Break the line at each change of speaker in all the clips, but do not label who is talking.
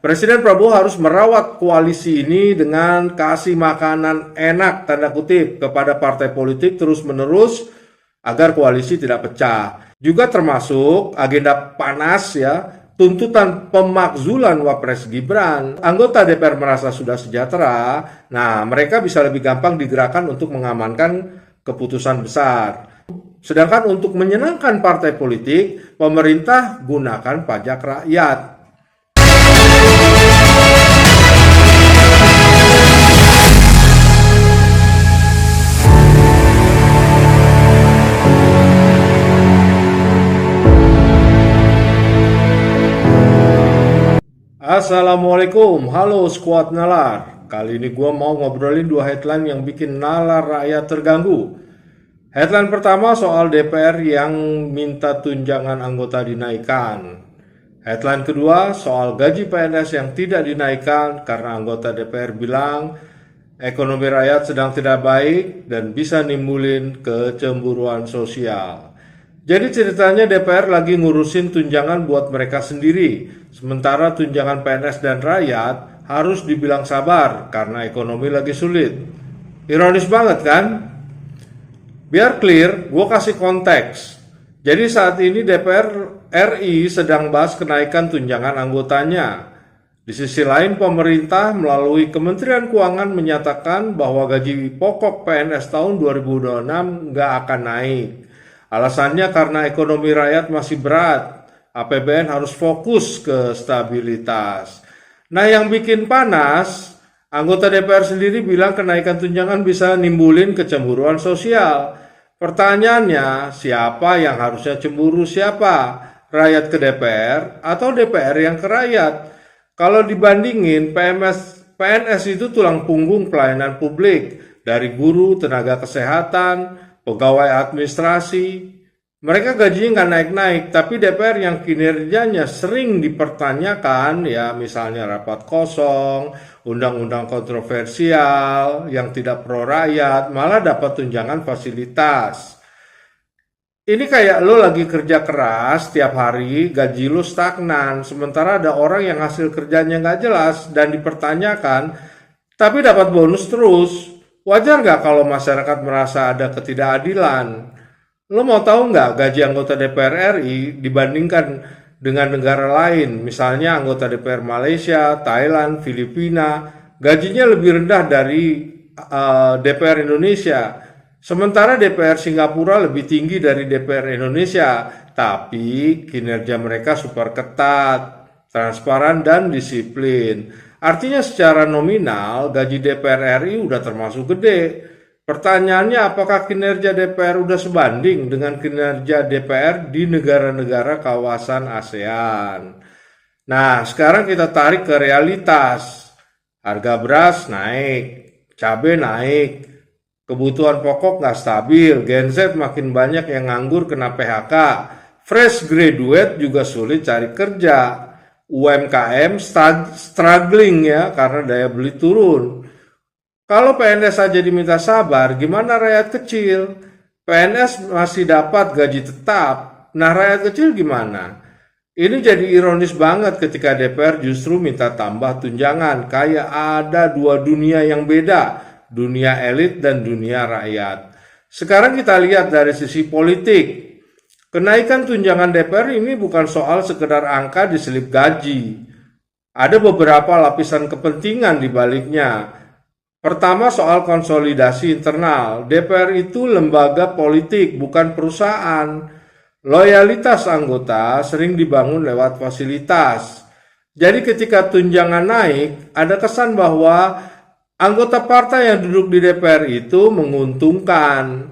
Presiden Prabowo harus merawat koalisi ini dengan kasih makanan enak tanda kutip kepada partai politik terus-menerus agar koalisi tidak pecah. Juga termasuk agenda panas ya, tuntutan pemakzulan Wapres Gibran. Anggota DPR merasa sudah sejahtera, nah mereka bisa lebih gampang digerakkan untuk mengamankan keputusan besar. Sedangkan untuk menyenangkan partai politik, pemerintah gunakan pajak rakyat. Assalamualaikum, halo squad nalar. Kali ini gue mau ngobrolin dua headline yang bikin nalar rakyat terganggu. Headline pertama soal DPR yang minta tunjangan anggota dinaikkan. Headline kedua soal gaji PNS yang tidak dinaikkan karena anggota DPR bilang ekonomi rakyat sedang tidak baik dan bisa nimbulin kecemburuan sosial. Jadi ceritanya DPR lagi ngurusin tunjangan buat mereka sendiri, sementara tunjangan PNS dan rakyat harus dibilang sabar karena ekonomi lagi sulit. Ironis banget kan? Biar clear, gue kasih konteks. Jadi saat ini DPR RI sedang bahas kenaikan tunjangan anggotanya. Di sisi lain pemerintah melalui Kementerian Keuangan menyatakan bahwa gaji pokok PNS tahun 2026 nggak akan naik. Alasannya karena ekonomi rakyat masih berat, APBN harus fokus ke stabilitas. Nah yang bikin panas, anggota DPR sendiri bilang kenaikan tunjangan bisa nimbulin kecemburuan sosial. Pertanyaannya, siapa yang harusnya cemburu siapa? Rakyat ke DPR atau DPR yang ke rakyat? Kalau dibandingin, PNS itu tulang punggung pelayanan publik, dari guru, tenaga kesehatan, pegawai administrasi. Mereka gajinya nggak naik-naik, tapi DPR yang kinerjanya sering dipertanyakan, ya misalnya rapat kosong, undang-undang kontroversial, yang tidak pro rakyat, malah dapat tunjangan fasilitas. Ini kayak lo lagi kerja keras tiap hari, gaji lo stagnan, sementara ada orang yang hasil kerjanya nggak jelas dan dipertanyakan, tapi dapat bonus terus. Wajar nggak kalau masyarakat merasa ada ketidakadilan? Lo mau tahu nggak gaji anggota DPR RI dibandingkan dengan negara lain, misalnya anggota DPR Malaysia, Thailand, Filipina, gajinya lebih rendah dari DPR Indonesia. Sementara DPR Singapura lebih tinggi dari DPR Indonesia, tapi kinerja mereka super ketat, transparan dan disiplin. Artinya secara nominal gaji DPR RI udah termasuk gede. Pertanyaannya apakah kinerja DPR udah sebanding dengan kinerja DPR di negara-negara kawasan ASEAN? Nah, sekarang kita tarik ke realitas. Harga beras naik, cabai naik, kebutuhan pokok nggak stabil, Gen Z makin banyak yang nganggur kena PHK, fresh graduate juga sulit cari kerja. UMKM struggling ya karena daya beli turun. Kalau PNS saja diminta sabar, gimana rakyat kecil? PNS masih dapat gaji tetap, nah rakyat kecil gimana? Ini jadi ironis banget ketika DPR justru minta tambah tunjangan, kayak ada dua dunia yang beda, dunia elit dan dunia rakyat. Sekarang kita lihat dari sisi politik. Kenaikan tunjangan DPR ini bukan soal sekedar angka diselip gaji. Ada beberapa lapisan kepentingan di baliknya. Pertama soal konsolidasi internal. DPR itu lembaga politik, bukan perusahaan. Loyalitas anggota sering dibangun lewat fasilitas. Jadi ketika tunjangan naik, ada kesan bahwa anggota partai yang duduk di DPR itu menguntungkan.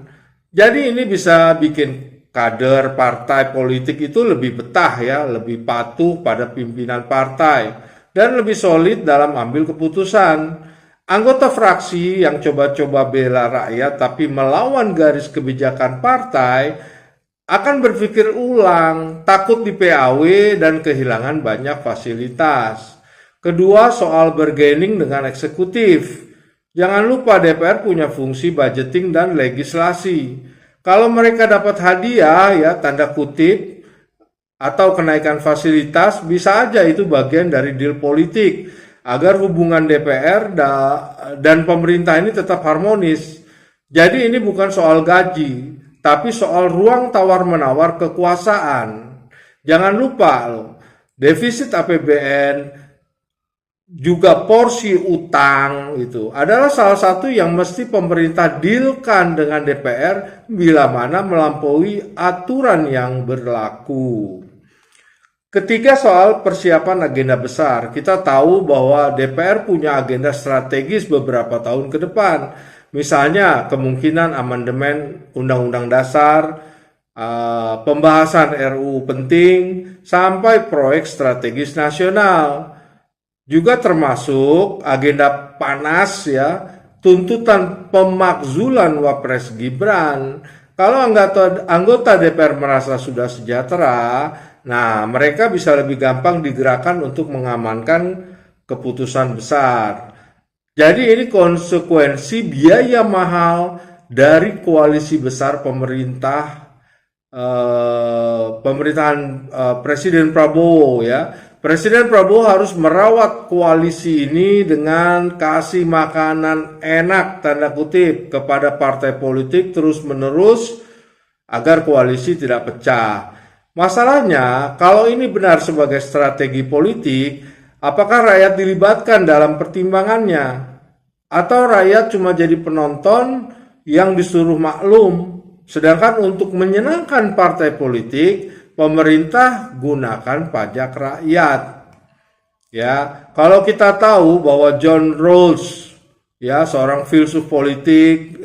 Jadi ini bisa bikin kader partai politik itu lebih betah ya, lebih patuh pada pimpinan partai dan lebih solid dalam ambil keputusan. Anggota fraksi yang coba-coba bela rakyat tapi melawan garis kebijakan partai akan berpikir ulang, takut di PAW dan kehilangan banyak fasilitas. Kedua, soal bargaining dengan eksekutif. Jangan lupa DPR punya fungsi budgeting dan legislasi. Kalau mereka dapat hadiah ya tanda kutip atau kenaikan fasilitas, bisa aja itu bagian dari deal politik agar hubungan DPR dan pemerintah ini tetap harmonis. Jadi ini bukan soal gaji, tapi soal ruang tawar-menawar kekuasaan. Jangan lupa loh, defisit APBN juga porsi utang itu adalah salah satu yang mesti pemerintah dealkan dengan DPR bila mana melampaui aturan yang berlaku. Ketiga, soal persiapan agenda besar. Kita tahu bahwa DPR punya agenda strategis beberapa tahun ke depan. Misalnya kemungkinan amandemen Undang-Undang Dasar, pembahasan RUU penting, sampai proyek strategis nasional. Juga termasuk agenda panas ya, tuntutan pemakzulan Wapres Gibran. Kalau anggota DPR merasa sudah sejahtera, nah mereka bisa lebih gampang digerakkan untuk mengamankan keputusan besar. Jadi ini konsekuensi biaya mahal dari koalisi besar pemerintahan Presiden Prabowo ya. Presiden Prabowo harus merawat koalisi ini dengan kasih makanan enak tanda kutip kepada partai politik terus-menerus agar koalisi tidak pecah. Masalahnya, kalau ini benar sebagai strategi politik, apakah rakyat dilibatkan dalam pertimbangannya? Atau rakyat cuma jadi penonton yang disuruh maklum? Sedangkan untuk menyenangkan partai politik, pemerintah gunakan pajak rakyat. Ya, kalau kita tahu bahwa John Rawls, ya seorang filsuf politik,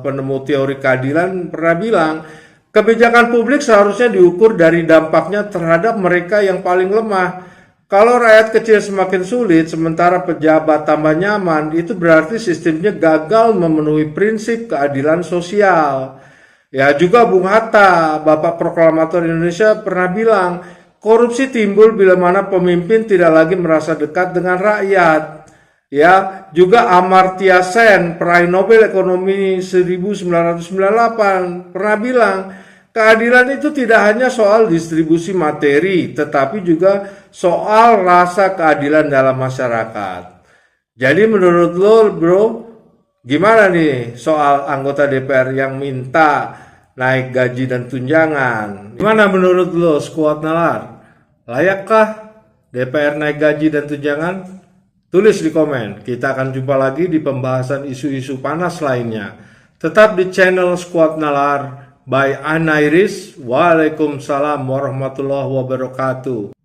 penemu teori keadilan pernah bilang, kebijakan publik seharusnya diukur dari dampaknya terhadap mereka yang paling lemah. Kalau rakyat kecil semakin sulit, sementara pejabat tambah nyaman, itu berarti sistemnya gagal memenuhi prinsip keadilan sosial. Ya, juga Bung Hatta, Bapak Proklamator Indonesia pernah bilang, korupsi timbul bila mana pemimpin tidak lagi merasa dekat dengan rakyat. Ya, juga Amartya Sen, peraih Nobel Ekonomi 1998 pernah bilang, keadilan itu tidak hanya soal distribusi materi, tetapi juga soal rasa keadilan dalam masyarakat. Jadi menurut lo, bro, gimana nih soal anggota DPR yang minta naik gaji dan tunjangan? Gimana menurut lo, Squad Nalar? Layakkah DPR naik gaji dan tunjangan? Tulis di komen. Kita akan jumpa lagi di pembahasan isu-isu panas lainnya. Tetap di channel Squad Nalar by Anairis. Waalaikumsalam warahmatullahi wabarakatuh.